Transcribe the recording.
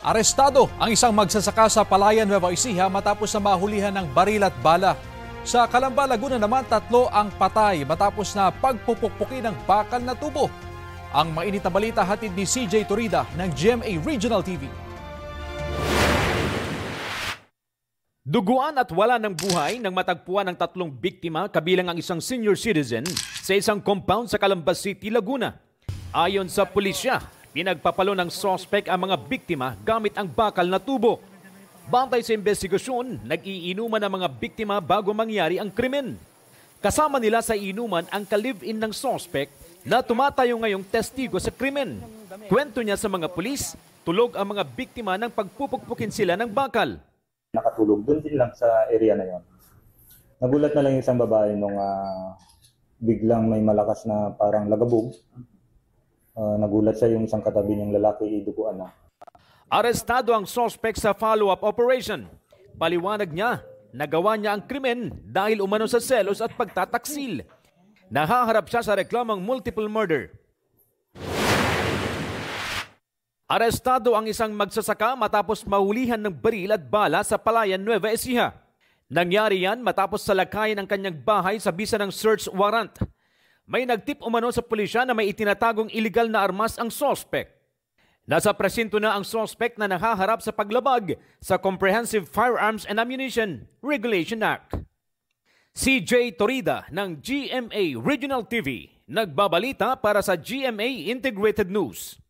Arestado ang isang magsasaka sa Palayan, Nueva Ecija matapos na mahulihan ng baril at bala. Sa Calamba, Laguna naman, 3 ang patay matapos na pagpupukpukin ng bakal na tubo. Ang mainit na balita hatid ni CJ Torida ng GMA Regional TV. Duguan at wala ng buhay nang matagpuan ng 3 biktima kabilang ang isang senior citizen sa isang compound sa Calamba City, Laguna. Ayon sa pulisya, pinagpapalo ng sospek ang mga biktima gamit ang bakal na tubo. Bantay sa investigasyon, nag-iinuman ang mga biktima bago mangyari ang krimen. Kasama nila sa inuman ang ka-live-in ng sospek na tumatayo ngayong testigo sa krimen. Kwento niya sa mga pulis, tulog ang mga biktima nang pagpupukpukin sila ng bakal. Nakatulog doon din lang sa area na yon. Nagulat na lang yung isang babae nung biglang may malakas na parang lagabog. Nagulat siya yung isang katabi niyang lalaki, iduguan na. Arestado ang suspect sa follow-up operation. Paliwanag niya, nagawa niya ang krimen dahil umano sa selos at pagtataksil. Nahaharap siya sa reklamang multiple murder. Arestado ang isang magsasaka matapos mahulihan ng baril at bala sa Palayan, Nueva Ecija. Nangyari yan matapos salakayin ang kanyang bahay sa bisa ng search warrant. May nagtip umano sa pulisya na may itinatagong iligal na armas ang suspect. Nasa presinto na ang suspect na nahaharap sa paglabag sa Comprehensive Firearms and Ammunition Regulation Act. CJ Torida ng GMA Regional TV, nagbabalita para sa GMA Integrated News.